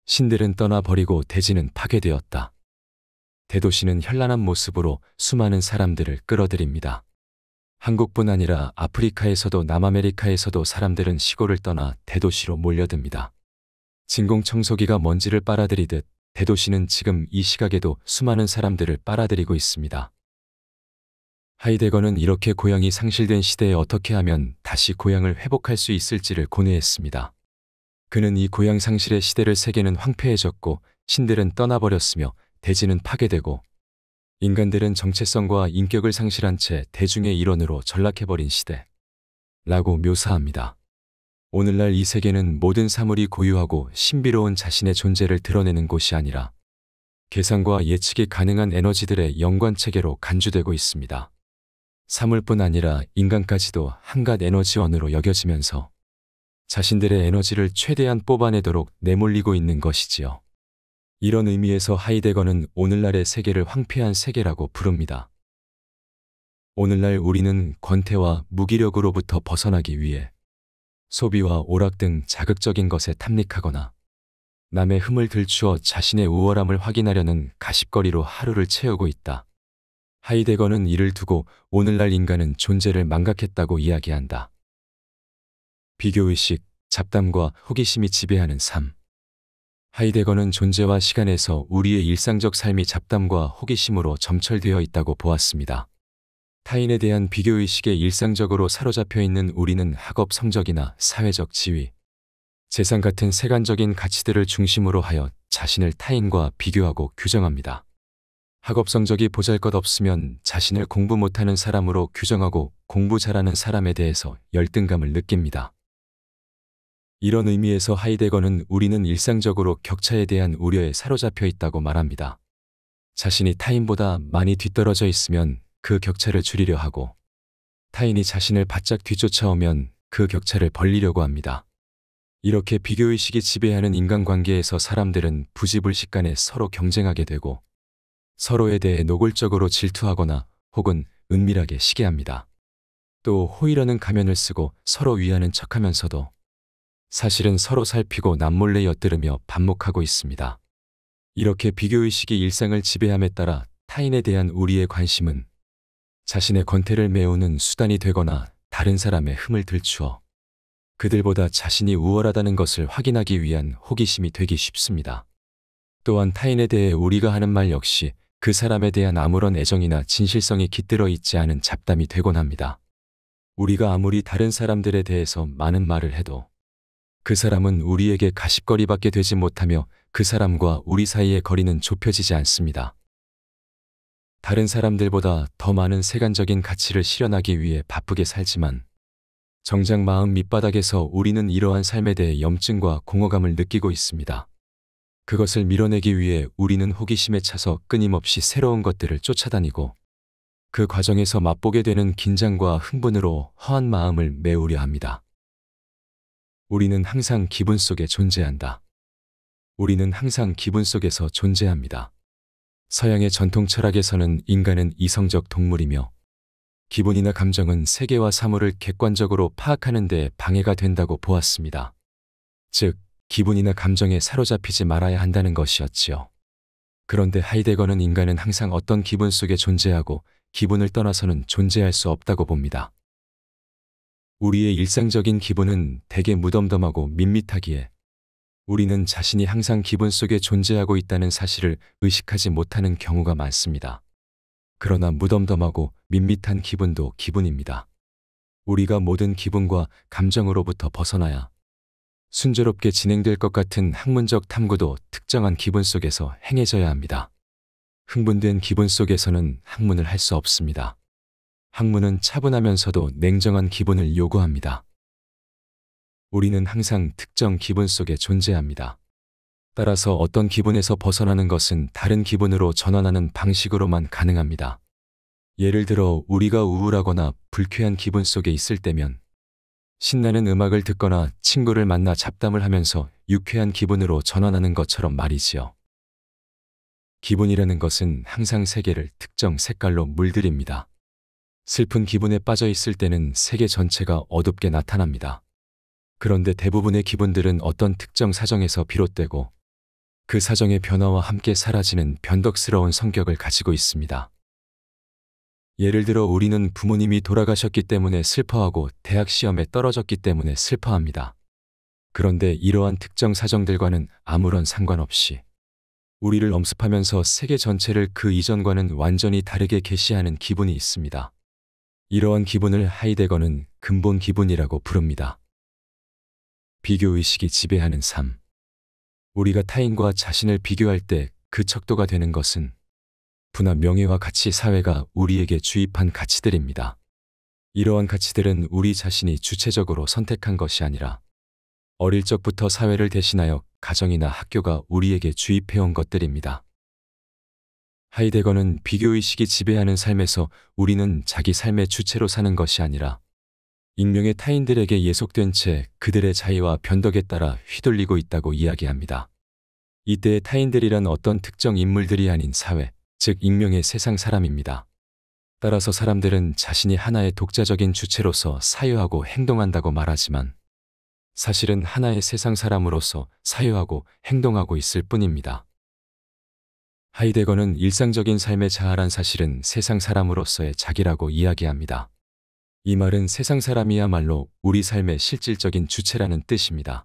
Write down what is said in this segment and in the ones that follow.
신들은 떠나버리고 대지는 파괴되었다. 대도시는 현란한 모습으로 수많은 사람들을 끌어들입니다. 한국뿐 아니라 아프리카에서도 남아메리카에서도 사람들은 시골을 떠나 대도시로 몰려듭니다. 진공청소기가 먼지를 빨아들이듯 대도시는 지금 이 시각에도 수많은 사람들을 빨아들이고 있습니다. 하이데거는 이렇게 고향이 상실된 시대에 어떻게 하면 다시 고향을 회복할 수 있을지를 고뇌했습니다. 그는 이 고향 상실의 시대를 세계는 황폐해졌고 신들은 떠나버렸으며 대지는 파괴되고 인간들은 정체성과 인격을 상실한 채 대중의 일원으로 전락해버린 시대라고 묘사합니다. 오늘날 이 세계는 모든 사물이 고유하고 신비로운 자신의 존재를 드러내는 곳이 아니라 계산과 예측이 가능한 에너지들의 연관체계로 간주되고 있습니다. 사물뿐 아니라 인간까지도 한갓 에너지원으로 여겨지면서 자신들의 에너지를 최대한 뽑아내도록 내몰리고 있는 것이지요. 이런 의미에서 하이데거는 오늘날의 세계를 황폐한 세계라고 부릅니다. 오늘날 우리는 권태와 무기력으로부터 벗어나기 위해 소비와 오락 등 자극적인 것에 탐닉하거나 남의 흠을 들추어 자신의 우월함을 확인하려는 가십거리로 하루를 채우고 있다. 하이데거는 이를 두고 오늘날 인간은 존재를 망각했다고 이야기한다. 비교의식, 잡담과 호기심이 지배하는 삶. 하이데거는 존재와 시간에서 우리의 일상적 삶이 잡담과 호기심으로 점철되어 있다고 보았습니다. 타인에 대한 비교의식에 일상적으로 사로잡혀 있는 우리는 학업 성적이나 사회적 지위, 재산 같은 세간적인 가치들을 중심으로 하여 자신을 타인과 비교하고 규정합니다. 학업 성적이 보잘것없으면 자신을 공부 못하는 사람으로 규정하고 공부 잘하는 사람에 대해서 열등감을 느낍니다. 이런 의미에서 하이데거는 우리는 일상적으로 격차에 대한 우려에 사로잡혀 있다고 말합니다. 자신이 타인보다 많이 뒤떨어져 있으면 그 격차를 줄이려 하고 타인이 자신을 바짝 뒤쫓아오면 그 격차를 벌리려고 합니다. 이렇게 비교의식이 지배하는 인간관계에서 사람들은 부지불식간에 서로 경쟁하게 되고 서로에 대해 노골적으로 질투하거나 혹은 은밀하게 시기합니다. 또 호의라는 가면을 쓰고 서로 위하는 척하면서도 사실은 서로 살피고 남몰래 엿들으며 반목하고 있습니다. 이렇게 비교의식이 일상을 지배함에 따라 타인에 대한 우리의 관심은 자신의 권태를 메우는 수단이 되거나 다른 사람의 흠을 들추어 그들보다 자신이 우월하다는 것을 확인하기 위한 호기심이 되기 쉽습니다. 또한 타인에 대해 우리가 하는 말 역시 그 사람에 대한 아무런 애정이나 진실성이 깃들어 있지 않은 잡담이 되곤 합니다. 우리가 아무리 다른 사람들에 대해서 많은 말을 해도 그 사람은 우리에게 가십거리밖에 되지 못하며 그 사람과 우리 사이의 거리는 좁혀지지 않습니다. 다른 사람들보다 더 많은 세간적인 가치를 실현하기 위해 바쁘게 살지만 정작 마음 밑바닥에서 우리는 이러한 삶에 대해 염증과 공허감을 느끼고 있습니다. 그것을 밀어내기 위해 우리는 호기심에 차서 끊임없이 새로운 것들을 쫓아다니고 그 과정에서 맛보게 되는 긴장과 흥분으로 허한 마음을 메우려 합니다. 우리는 항상 기분 속에 존재한다. 우리는 항상 기분 속에서 존재합니다. 서양의 전통 철학에서는 인간은 이성적 동물이며 기분이나 감정은 세계와 사물을 객관적으로 파악하는 데 방해가 된다고 보았습니다. 즉, 기분이나 감정에 사로잡히지 말아야 한다는 것이었지요. 그런데 하이데거는 인간은 항상 어떤 기분 속에 존재하고 기분을 떠나서는 존재할 수 없다고 봅니다. 우리의 일상적인 기분은 대개 무덤덤하고 밋밋하기에 우리는 자신이 항상 기분 속에 존재하고 있다는 사실을 의식하지 못하는 경우가 많습니다. 그러나 무덤덤하고 밋밋한 기분도 기분입니다. 우리가 모든 기분과 감정으로부터 벗어나야 순조롭게 진행될 것 같은 학문적 탐구도 특정한 기분 속에서 행해져야 합니다. 흥분된 기분 속에서는 학문을 할 수 없습니다. 학문은 차분하면서도 냉정한 기분을 요구합니다. 우리는 항상 특정 기분 속에 존재합니다. 따라서 어떤 기분에서 벗어나는 것은 다른 기분으로 전환하는 방식으로만 가능합니다. 예를 들어 우리가 우울하거나 불쾌한 기분 속에 있을 때면 신나는 음악을 듣거나 친구를 만나 잡담을 하면서 유쾌한 기분으로 전환하는 것처럼 말이지요. 기분이라는 것은 항상 세계를 특정 색깔로 물들입니다. 슬픈 기분에 빠져 있을 때는 세계 전체가 어둡게 나타납니다. 그런데 대부분의 기분들은 어떤 특정 사정에서 비롯되고 그 사정의 변화와 함께 사라지는 변덕스러운 성격을 가지고 있습니다. 예를 들어 우리는 부모님이 돌아가셨기 때문에 슬퍼하고 대학 시험에 떨어졌기 때문에 슬퍼합니다. 그런데 이러한 특정 사정들과는 아무런 상관없이 우리를 엄습하면서 세계 전체를 그 이전과는 완전히 다르게 계시하는 기분이 있습니다. 이러한 기분을 하이데거는 근본 기분이라고 부릅니다. 비교의식이 지배하는 삶. 우리가 타인과 자신을 비교할 때 그 척도가 되는 것은 부나 명예와 가치 사회가 우리에게 주입한 가치들입니다. 이러한 가치들은 우리 자신이 주체적으로 선택한 것이 아니라 어릴 적부터 사회를 대신하여 가정이나 학교가 우리에게 주입해온 것들입니다. 하이데거는 비교의식이 지배하는 삶에서 우리는 자기 삶의 주체로 사는 것이 아니라 익명의 타인들에게 예속된 채 그들의 자의와 변덕에 따라 휘둘리고 있다고 이야기합니다. 이때의 타인들이란 어떤 특정 인물들이 아닌 사회, 즉 익명의 세상 사람입니다. 따라서 사람들은 자신이 하나의 독자적인 주체로서 사유하고 행동한다고 말하지만 사실은 하나의 세상 사람으로서 사유하고 행동하고 있을 뿐입니다. 하이데거는 일상적인 삶의 자아란 사실은 세상 사람으로서의 자기라고 이야기합니다. 이 말은 세상 사람이야말로 우리 삶의 실질적인 주체라는 뜻입니다.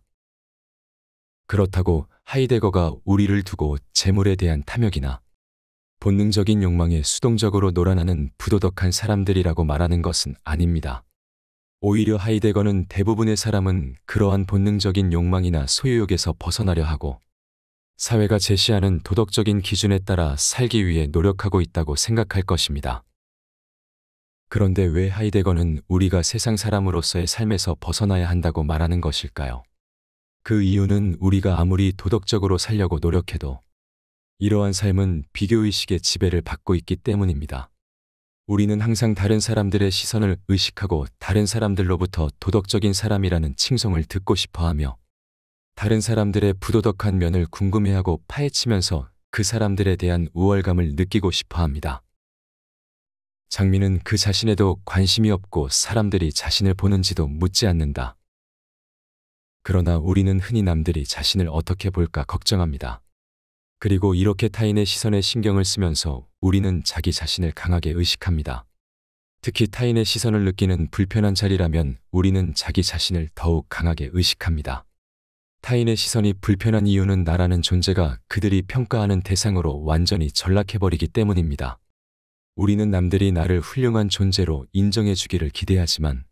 그렇다고 하이데거가 우리를 두고 재물에 대한 탐욕이나 본능적인 욕망에 수동적으로 놀아나는 부도덕한 사람들이라고 말하는 것은 아닙니다. 오히려 하이데거는 대부분의 사람은 그러한 본능적인 욕망이나 소유욕에서 벗어나려 하고 사회가 제시하는 도덕적인 기준에 따라 살기 위해 노력하고 있다고 생각할 것입니다. 그런데 왜 하이데거는 우리가 세상 사람으로서의 삶에서 벗어나야 한다고 말하는 것일까요? 그 이유는 우리가 아무리 도덕적으로 살려고 노력해도 이러한 삶은 비교의식의 지배를 받고 있기 때문입니다. 우리는 항상 다른 사람들의 시선을 의식하고 다른 사람들로부터 도덕적인 사람이라는 칭송을 듣고 싶어하며 다른 사람들의 부도덕한 면을 궁금해하고 파헤치면서 그 사람들에 대한 우월감을 느끼고 싶어합니다. 장미는 그 자신에도 관심이 없고 사람들이 자신을 보는지도 묻지 않는다. 그러나 우리는 흔히 남들이 자신을 어떻게 볼까 걱정합니다. 그리고 이렇게 타인의 시선에 신경을 쓰면서 우리는 자기 자신을 강하게 의식합니다. 특히 타인의 시선을 느끼는 불편한 자리라면 우리는 자기 자신을 더욱 강하게 의식합니다. 타인의 시선이 불편한 이유는 나라는 존재가 그들이 평가하는 대상으로 완전히 전락해버리기 때문입니다. 우리는 남들이 나를 훌륭한 존재로 인정해 주기를 기대하지만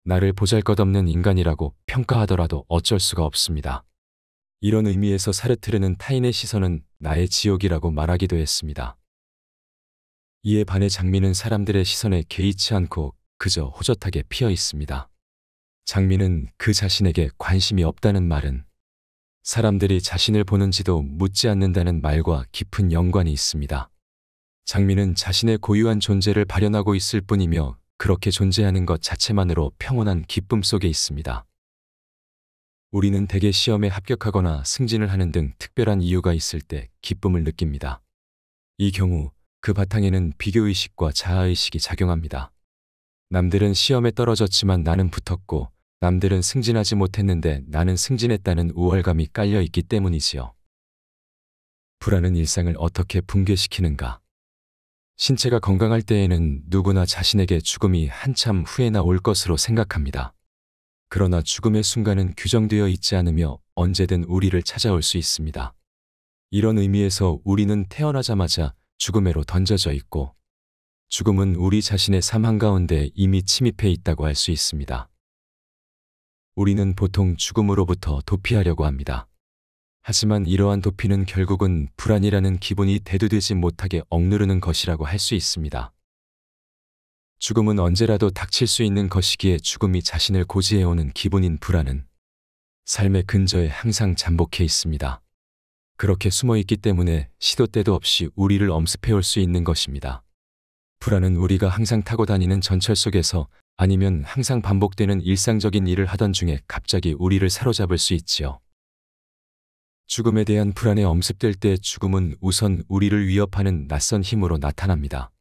나를 보잘것없는 인간이라고 평가하더라도 어쩔 수가 없습니다. 이런 의미에서 사르트르는 타인의 시선은 나의 지옥이라고 말하기도 했습니다. 이에 반해 장미는 사람들의 시선에 개의치 않고 그저 호젓하게 피어 있습니다. 장미는 그 자신에게 관심이 없다는 말은 사람들이 자신을 보는지도 묻지 않는다는 말과 깊은 연관이 있습니다. 장미는 자신의 고유한 존재를 발현하고 있을 뿐이며 그렇게 존재하는 것 자체만으로 평온한 기쁨 속에 있습니다. 우리는 대개 시험에 합격하거나 승진을 하는 등 특별한 이유가 있을 때 기쁨을 느낍니다. 이 경우 그 바탕에는 비교의식과 자아의식이 작용합니다. 남들은 시험에 떨어졌지만 나는 붙었고 남들은 승진하지 못했는데 나는 승진했다는 우월감이 깔려 있기 때문이지요. 불안은 일상을 어떻게 붕괴시키는가? 신체가 건강할 때에는 누구나 자신에게 죽음이 한참 후에나 올 것으로 생각합니다. 그러나 죽음의 순간은 규정되어 있지 않으며 언제든 우리를 찾아올 수 있습니다. 이런 의미에서 우리는 태어나자마자 죽음에로 던져져 있고 죽음은 우리 자신의 삶 한가운데 이미 침입해 있다고 할 수 있습니다. 우리는 보통 죽음으로부터 도피하려고 합니다. 하지만 이러한 도피는 결국은 불안이라는 기분이 대두되지 못하게 억누르는 것이라고 할 수 있습니다. 죽음은 언제라도 닥칠 수 있는 것이기에 죽음이 자신을 고지해오는 기분인 불안은 삶의 근저에 항상 잠복해 있습니다. 그렇게 숨어 있기 때문에 시도 때도 없이 우리를 엄습해올 수 있는 것입니다. 불안은 우리가 항상 타고 다니는 전철 속에서 아니면 항상 반복되는 일상적인 일을 하던 중에 갑자기 우리를 사로잡을 수 있지요. 죽음에 대한 불안에 엄습될 때 죽음은 우선 우리를 위협하는 낯선 힘으로 나타납니다.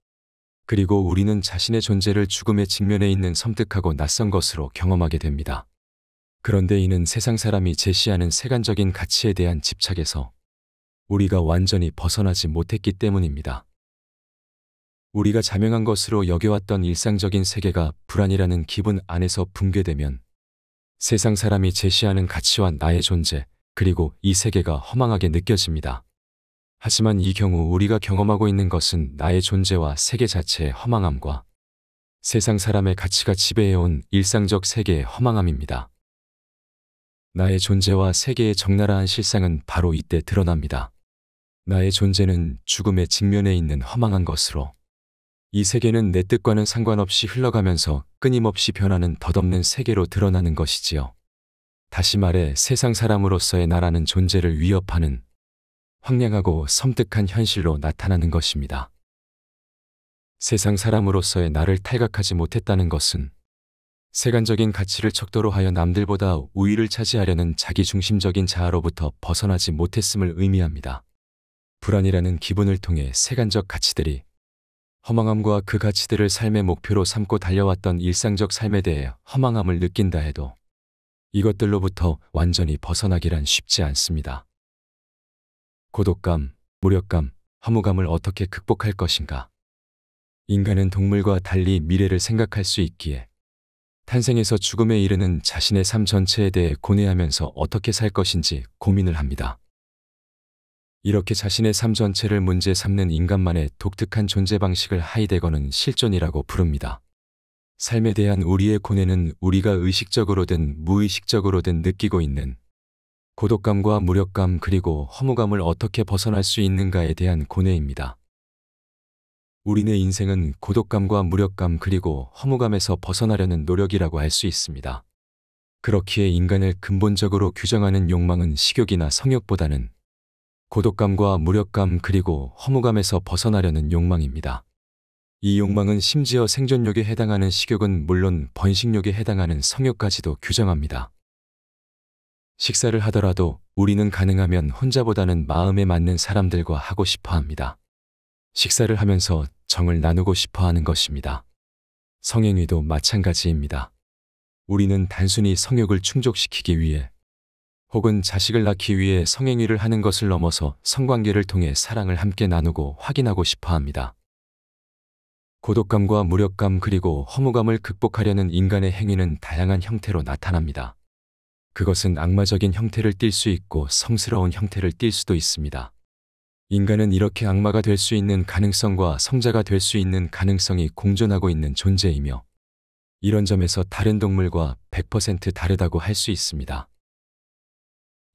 그리고 우리는 자신의 존재를 죽음의 직면에 있는 섬뜩하고 낯선 것으로 경험하게 됩니다. 그런데 이는 세상 사람이 제시하는 세간적인 가치에 대한 집착에서 우리가 완전히 벗어나지 못했기 때문입니다. 우리가 자명한 것으로 여겨왔던 일상적인 세계가 불안이라는 기분 안에서 붕괴되면 세상 사람이 제시하는 가치와 나의 존재, 그리고 이 세계가 허망하게 느껴집니다. 하지만 이 경우 우리가 경험하고 있는 것은 나의 존재와 세계 자체의 허망함과 세상 사람의 가치가 지배해온 일상적 세계의 허망함입니다. 나의 존재와 세계의 적나라한 실상은 바로 이때 드러납니다. 나의 존재는 죽음의 직면에 있는 허망한 것으로, 이 세계는 내 뜻과는 상관없이 흘러가면서 끊임없이 변하는 덧없는 세계로 드러나는 것이지요. 다시 말해 세상 사람으로서의 나라는 존재를 위협하는 황량하고 섬뜩한 현실로 나타나는 것입니다. 세상 사람으로서의 나를 탈각하지 못했다는 것은 세간적인 가치를 척도로 하여 남들보다 우위를 차지하려는 자기중심적인 자아로부터 벗어나지 못했음을 의미합니다. 불안이라는 기분을 통해 세간적 가치들이 허망함과 그 가치들을 삶의 목표로 삼고 달려왔던 일상적 삶에 대해 허망함을 느낀다 해도 이것들로부터 완전히 벗어나기란 쉽지 않습니다. 고독감, 무력감, 허무감을 어떻게 극복할 것인가? 인간은 동물과 달리 미래를 생각할 수 있기에 탄생에서 죽음에 이르는 자신의 삶 전체에 대해 고뇌하면서 어떻게 살 것인지 고민을 합니다. 이렇게 자신의 삶 전체를 문제 삼는 인간만의 독특한 존재 방식을 하이데거는 실존이라고 부릅니다. 삶에 대한 우리의 고뇌는 우리가 의식적으로든 무의식적으로든 느끼고 있는 고독감과 무력감 그리고 허무감을 어떻게 벗어날 수 있는가에 대한 고뇌입니다. 우리네 인생은 고독감과 무력감 그리고 허무감에서 벗어나려는 노력이라고 할 수 있습니다. 그렇기에 인간을 근본적으로 규정하는 욕망은 식욕이나 성욕보다는 고독감과 무력감 그리고 허무감에서 벗어나려는 욕망입니다. 이 욕망은 심지어 생존욕에 해당하는 식욕은 물론 번식욕에 해당하는 성욕까지도 규정합니다. 식사를 하더라도 우리는 가능하면 혼자보다는 마음에 맞는 사람들과 하고 싶어 합니다. 식사를 하면서 정을 나누고 싶어 하는 것입니다. 성행위도 마찬가지입니다. 우리는 단순히 성욕을 충족시키기 위해 혹은 자식을 낳기 위해 성행위를 하는 것을 넘어서 성관계를 통해 사랑을 함께 나누고 확인하고 싶어 합니다. 고독감과 무력감 그리고 허무감을 극복하려는 인간의 행위는 다양한 형태로 나타납니다. 그것은 악마적인 형태를 띨 수 있고 성스러운 형태를 띨 수도 있습니다. 인간은 이렇게 악마가 될 수 있는 가능성과 성자가 될 수 있는 가능성이 공존하고 있는 존재이며 이런 점에서 다른 동물과 100% 다르다고 할 수 있습니다.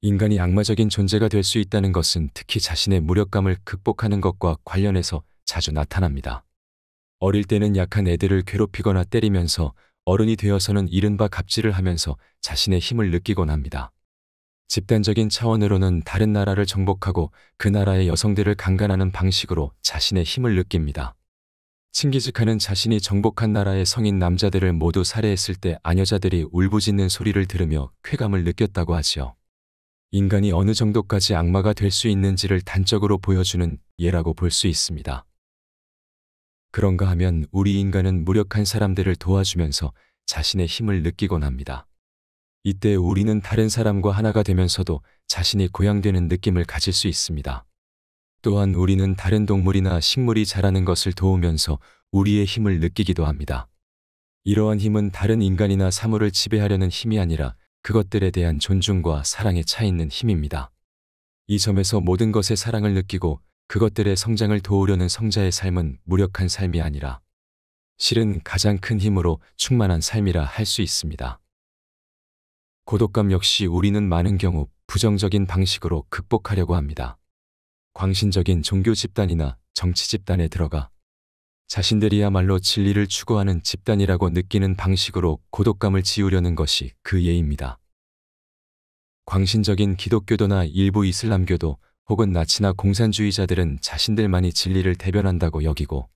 인간이 악마적인 존재가 될 수 있다는 것은 특히 자신의 무력감을 극복하는 것과 관련해서 자주 나타납니다. 어릴 때는 약한 애들을 괴롭히거나 때리면서 어른이 되어서는 이른바 갑질을 하면서 자신의 힘을 느끼곤 합니다. 집단적인 차원으로는 다른 나라를 정복하고 그 나라의 여성들을 강간하는 방식으로 자신의 힘을 느낍니다. 칭기즈칸은 자신이 정복한 나라의 성인 남자들을 모두 살해했을 때 아녀자들이 울부짖는 소리를 들으며 쾌감을 느꼈다고 하지요. 인간이 어느 정도까지 악마가 될 수 있는지를 단적으로 보여주는 예라고 볼 수 있습니다. 그런가 하면 우리 인간은 무력한 사람들을 도와주면서 자신의 힘을 느끼곤 합니다. 이때 우리는 다른 사람과 하나가 되면서도 자신이 고양되는 느낌을 가질 수 있습니다. 또한 우리는 다른 동물이나 식물이 자라는 것을 도우면서 우리의 힘을 느끼기도 합니다. 이러한 힘은 다른 인간이나 사물을 지배하려는 힘이 아니라 그것들에 대한 존중과 사랑에 차 있는 힘입니다. 이 점에서 모든 것에 사랑을 느끼고 그것들의 성장을 도우려는 성자의 삶은 무력한 삶이 아니라 실은 가장 큰 힘으로 충만한 삶이라 할 수 있습니다. 고독감 역시 우리는 많은 경우 부정적인 방식으로 극복하려고 합니다. 광신적인 종교 집단이나 정치 집단에 들어가 자신들이야말로 진리를 추구하는 집단이라고 느끼는 방식으로 고독감을 지우려는 것이 그 예입니다. 광신적인 기독교도나 일부 이슬람교도 혹은 나치나 공산주의자들은 자신들만이 진리를 대변한다고 여기고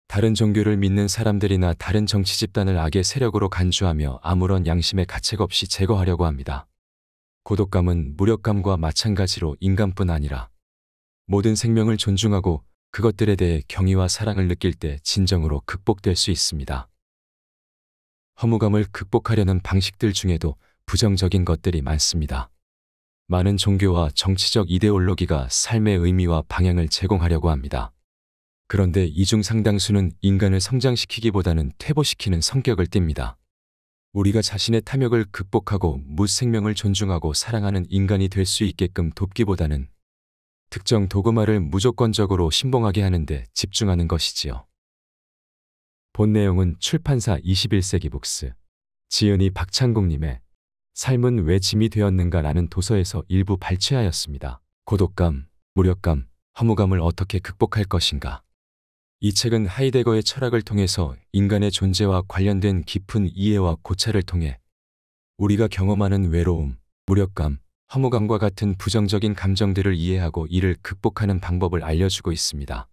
다른 종교를 믿는 사람들이나 다른 정치 집단을 악의 세력으로 간주하며 아무런 양심의 가책 없이 제거하려고 합니다. 고독감은 무력감과 마찬가지로 인간뿐 아니라 모든 생명을 존중하고 그것들에 대해 경의와 사랑을 느낄 때 진정으로 극복될 수 있습니다. 허무감을 극복하려는 방식들 중에도 부정적인 것들이 많습니다. 많은 종교와 정치적 이데올로기가 삶의 의미와 방향을 제공하려고 합니다. 그런데 이 중 상당수는 인간을 성장시키기보다는 퇴보시키는 성격을 띱니다. 우리가 자신의 탐욕을 극복하고 무생명을 존중하고 사랑하는 인간이 될 수 있게끔 돕기보다는 특정 도그마를 무조건적으로 신봉하게 하는 데 집중하는 것이지요. 본 내용은 출판사 21세기 북스 지은이 박창국님의 삶은 왜 짐이 되었는가 라는 도서에서 일부 발췌하였습니다. 고독감, 무력감, 허무감을 어떻게 극복할 것인가. 이 책은 하이데거의 철학을 통해서 인간의 존재와 관련된 깊은 이해와 고찰을 통해 우리가 경험하는 외로움, 무력감, 허무감과 같은 부정적인 감정들을 이해하고 이를 극복하는 방법을 알려주고 있습니다.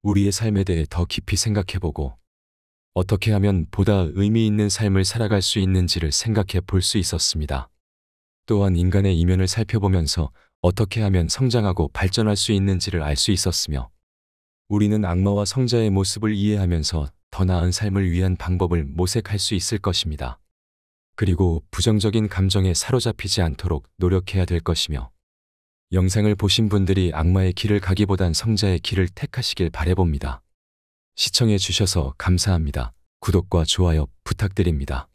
우리의 삶에 대해 더 깊이 생각해보고 어떻게 하면 보다 의미 있는 삶을 살아갈 수 있는지를 생각해 볼 수 있었습니다. 또한 인간의 이면을 살펴보면서 어떻게 하면 성장하고 발전할 수 있는지를 알 수 있었으며 우리는 악마와 성자의 모습을 이해하면서 더 나은 삶을 위한 방법을 모색할 수 있을 것입니다. 그리고 부정적인 감정에 사로잡히지 않도록 노력해야 될 것이며 영상을 보신 분들이 악마의 길을 가기보단 성자의 길을 택하시길 바라봅니다. 시청해 주셔서 감사합니다. 구독과 좋아요 부탁드립니다.